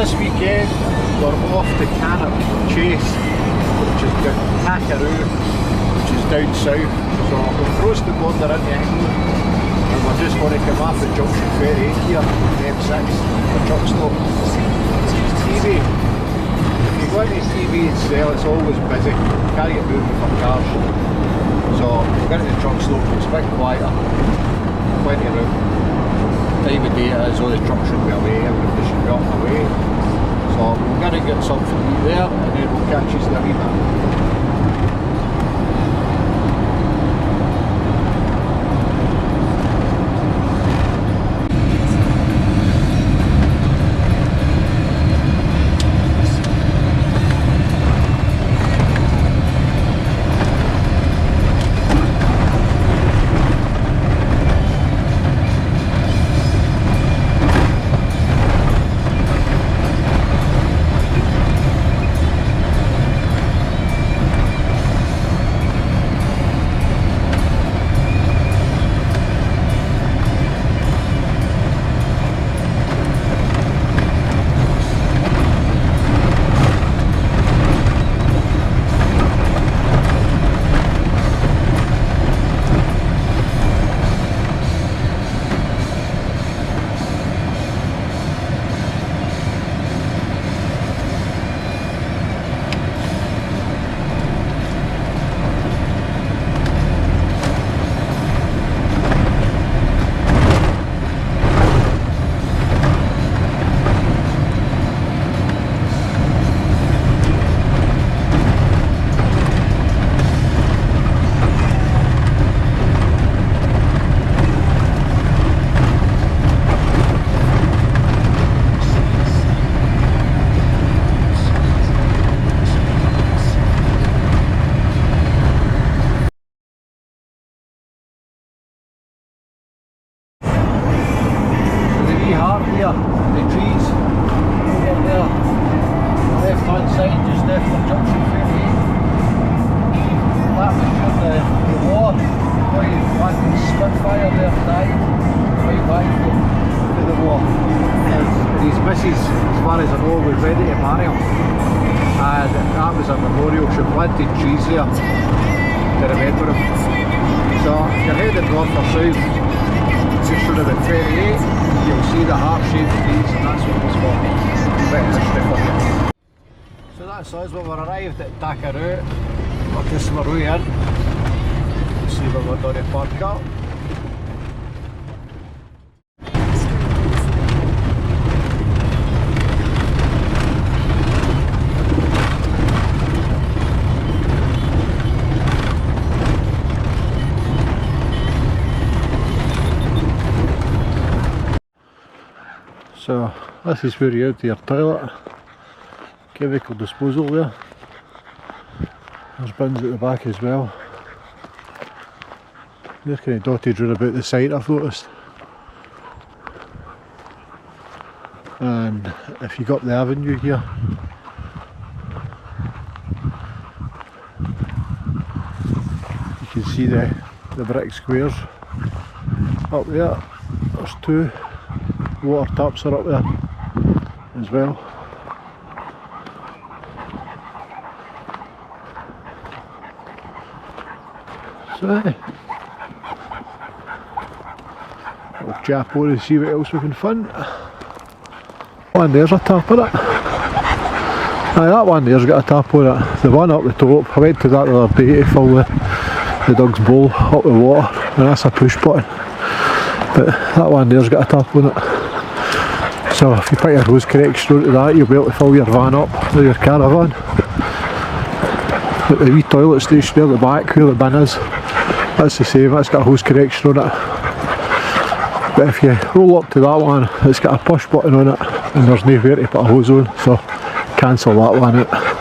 this weekend we're off to Cannock Chase, which is Takeroo, which is down south. So we've crossed the border into England and we're just going to come off the Junction Ferry here, M6, the truck stop. TV. If you go into TV and sell, it's always busy. You can't get moving for cars. So we're going to the truck stop, it's a bit quieter, plenty of room. Time of day it is, all the trucks should be away, everybody should be up and away. So we're going to get something to eat there and then we'll catch you in a wee bit. Here, the trees over there, left hand side just after Junction Ferry. That was where the war, where you had the Spitfire there died, way back to the war. And his missus, as far as I know, was ready to marry him. And that was a memorial, she planted trees there to remember him. So if you're heading north or south, just sort of the Ferry 8, you'll see the heart-shaped trees, and that's what it was for. A bit of history for you. So that's us, we've arrived at Takeroo. We're just on our way in. See where we're going to park up. So this is where you empty your toilet, chemical disposal there. There's bins at the back as well. They're kind of dotted round about the site, I've noticed. And if you go up the avenue here, you can see the brick squares up there. There's two. Water taps are up there as well. So we'll jump on and see what else we can find. One there's a tap on it. Aye, that one there's got a tap on it. The one up the top, I went to that the other day to fill the dog's bowl up with water, and that's a push button. But that one there's got a tap on it. So if you put your hose correction onto that, you'll be able to fill your van up, or your caravan. But the wee toilet station there at the back where the bin is, that's the same, that's got a hose correction on it. But if you roll up to that one, it's got a push button on it and there's nowhere to put a hose on, so cancel that one out.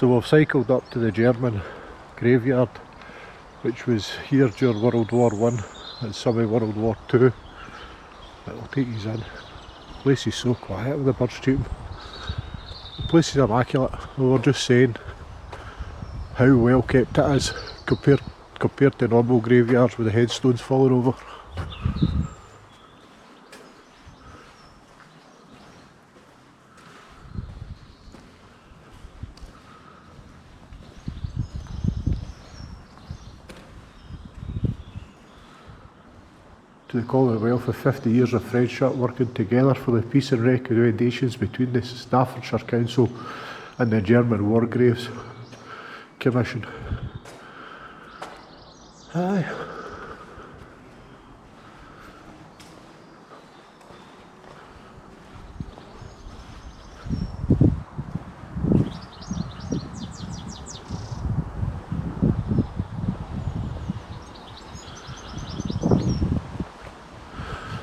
So we've cycled up to the German graveyard, which was here during World War I and some of World War II. It'll take you in. The place is so quiet with the birds cheating. The place is immaculate. We were just saying how well kept it is compared to normal graveyards with the headstones falling over. To the Commonwealth for 50 years of friendship working together for the peace and recommendations between the Staffordshire Council and the German War Graves Commission. Aye.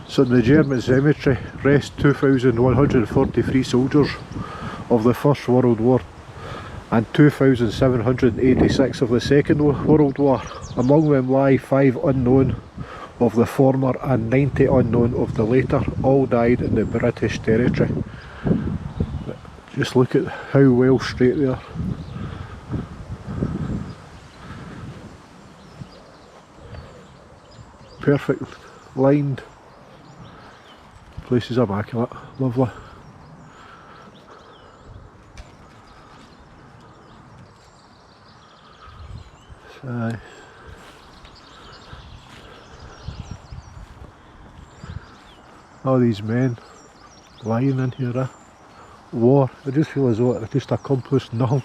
So in the German cemetery rest 2,143 soldiers of the First World War and 2,786 of the Second World War. Among them lie 5 unknown of the former and 90 unknown of the later. All died in the British territory. Just look at how well straight they are. Perfect lined. Place is immaculate, lovely. All these men lying in here, war. I just feel as though it just accomplished nothing.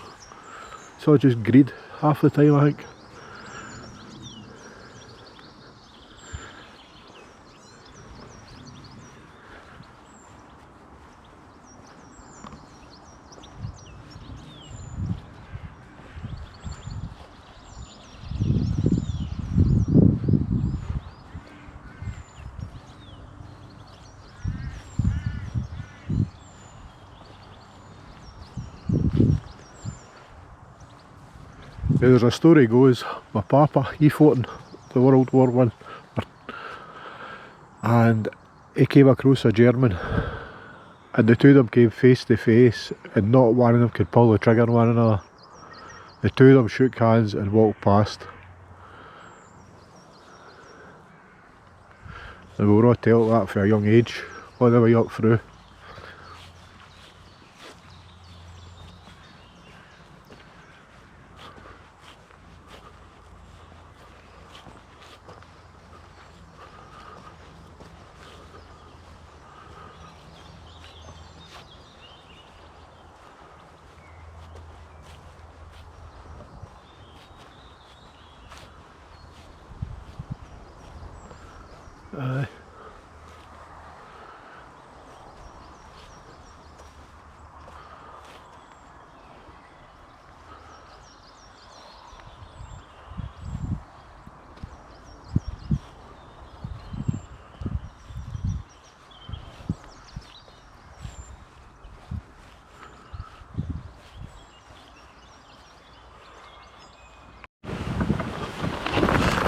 It's all just greed half the time, I think. Now there's a story goes, my papa, he fought in the World War I and he came across a German and the two of them came face to face and not one of them could pull the trigger on one another. The two of them shook hands and walked past. And we were all told that for a young age, all the way up through.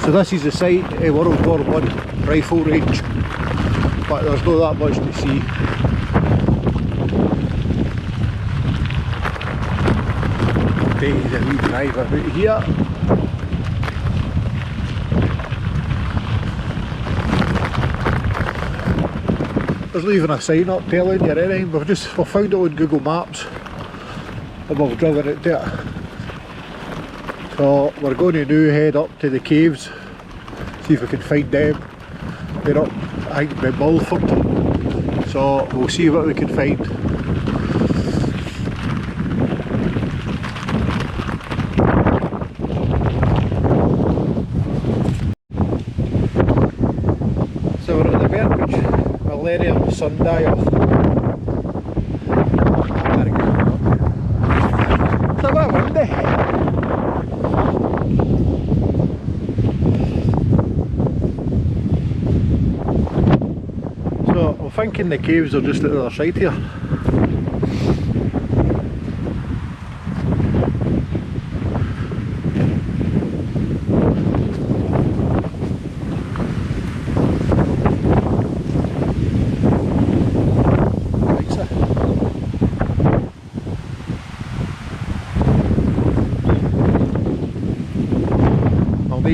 So this is the site of World War I rifle range, but there's not that much to see. Take the wee drive about here. There's not even a sign up telling you anything, we've found it on Google Maps and we've driven it to it. So we're going to now head up to the caves, see if we can find them. They're up, I think, by Mulford, so we'll see what we can find. So we're at the Berkbridge Millennium Sundial. It's a bit windy. So I'm thinking the caves are just at the other side here.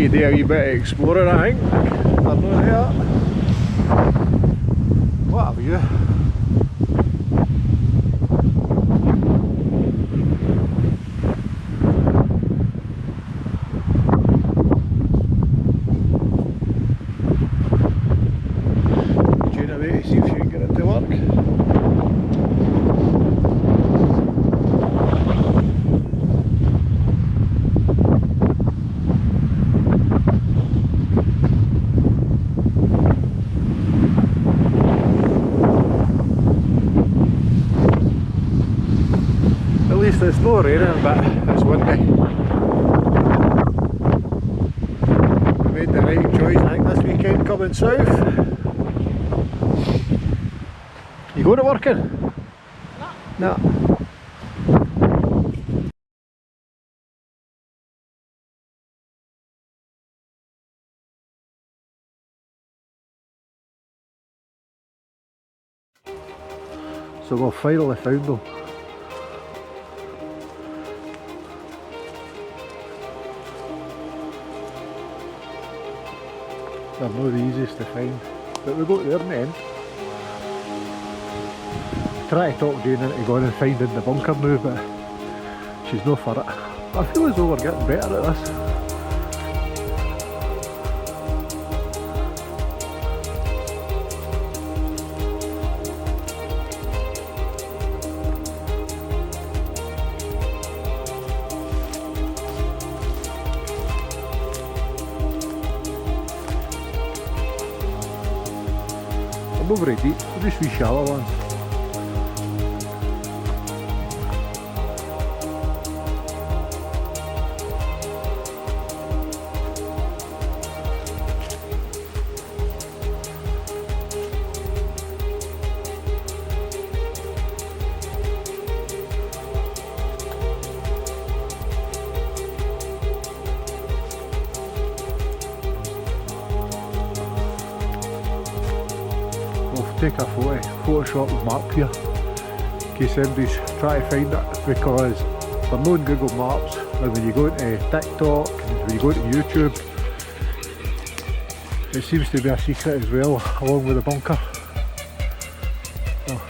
you do a wee bit of exploring, I think. They're not there. What a view. Jane away to see if she can get it to work. It's not raining, but it's windy. We made the right choice, I think, this weekend coming south. You going to working? No. So we've finally found them. They're not the easiest to find, but we got there in the end. Try to talk Jane into going and finding the bunker now, but she's no for it. I feel as though we're getting better at this. Not very deep, they're just wee shallow ones. Take a Photoshop map here in case anybody's trying to find it, because they're not on Google Maps, and when you go into TikTok and when you go to YouTube, it seems to be a secret as well, along with the bunker. So,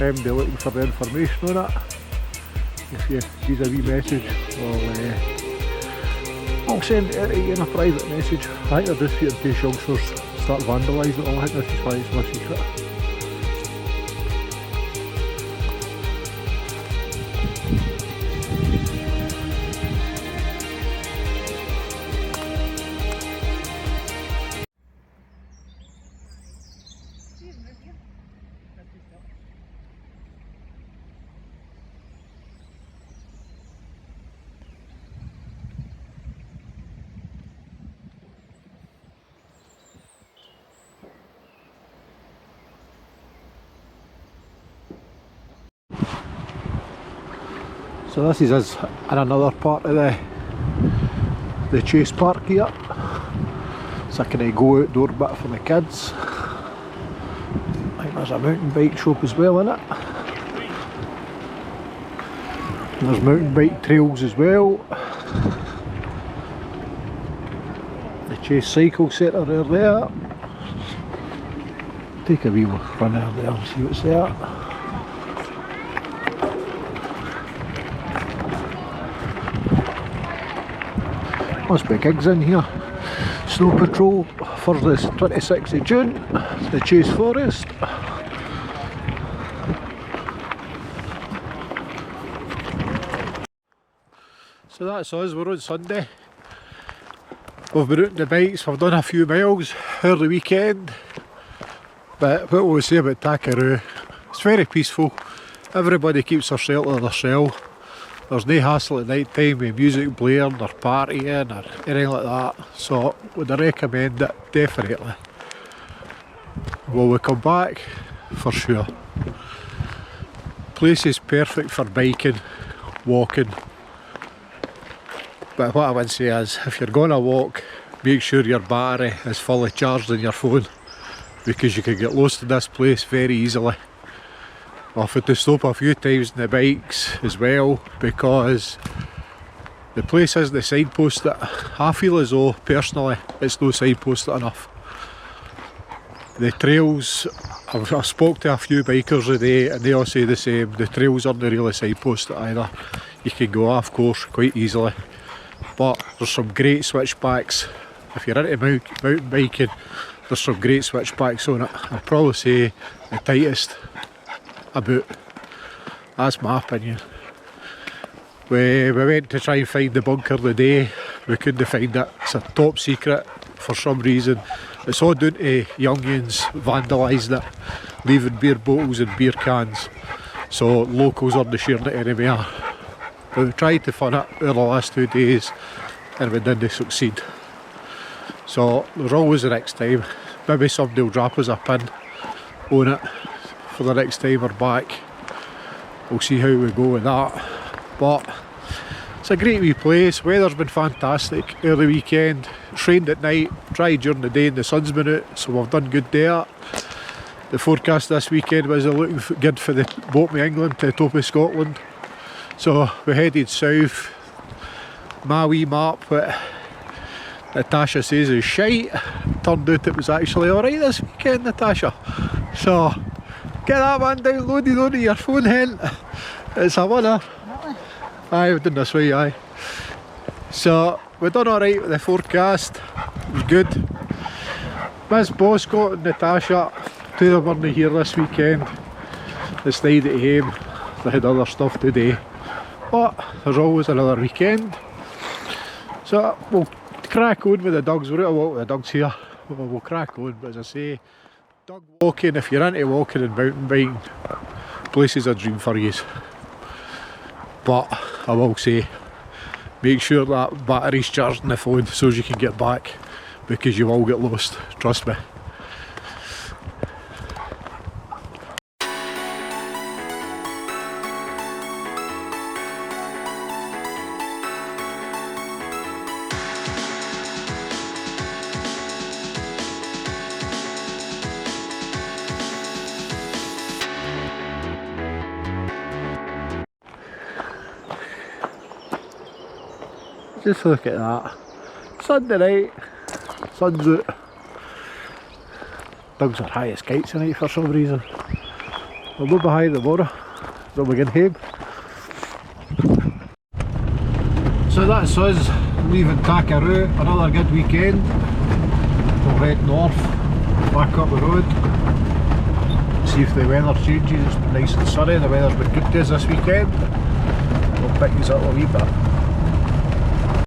anybody looking for the information on it, if you use a wee message, I'll send it out in a private message. I think they're just here in case youngsters start vandalising it all. I think this is why it's my secret. So this is us in another part of the Chase Park here. It's a kind of go outdoor bit for the kids. I think there's a mountain bike shop as well in it. And there's mountain bike trails as well. The Chase Cycle Centre are there. Take a wee run out there and see what's there. Must be gigs in here. Snow Patrol for the 26th of June, the Chase Forest. So that's us, we're on Sunday. We've been out on the bikes, we've done a few miles over the weekend. But what we'll say about Takeroo, it's very peaceful. Everybody keeps their shelter to themselves. There's no hassle at night time with music blaring or partying or anything like that. So would I recommend it? Definitely. Will we come back? For sure. Place is perfect for biking, walking. But what I would say is, if you're going to walk, make sure your battery is fully charged on your phone, because you can get lost in this place very easily. I've had to stop a few times on the bikes as well, because The place isn't signposted. I feel as though, personally, it's no signposted enough. The trails, I've spoke to a few bikers today and they all say the same. The trails aren't really signposted either. You can go off course quite easily, but there's some great switchbacks. If you're into mountain biking, there's some great switchbacks on it. I'd probably say the tightest about. That's my opinion. We went to try and find the bunker today. We couldn't find it. It's a top secret for some reason. It's all down to youngins vandalising it, leaving beer bottles and beer cans. So locals aren't sharing it anymore. But we tried to fun it over the last 2 days and we didn't succeed. So there's always the next time. Maybe somebody will drop us a pin on it for the next time we're back. We'll see how we go with that. But it's a great wee place. Weather's been fantastic early weekend. It's rained at night, dry during the day and the sun's been out, so we've done good there. The forecast this weekend was looking good for the boat to England to the top of Scotland. So we headed south. My wee map, what Natasha says is shite, turned out it was actually alright this weekend, Natasha. So get that one downloaded onto your phone, hen. It's a winner. Really? Aye, we've done this way, aye. So we've done alright with the forecast. It was good. Miss Boscott and Natasha, two of them weren't here this weekend. They stayed at home. They had other stuff to do. But there's always another weekend. So we'll crack on with the dogs. We're out a walk with the dogs here. We'll crack on, but as I say, dog walking, if you're into walking and mountain biking, place is a dream for you. But I will say, make sure that battery's charged in the phone so as you can get back, because you will get lost, trust me. Just look at that. Sunday night, sun's out. Dogs are high as kites tonight for some reason. We'll go behind the water so we get home. So that's us leaving Takeroo. Another good weekend. We'll head north, back up the road. See if the weather changes. It's been nice and sunny. The weather's been good to us this weekend. We'll pick these up a wee bit.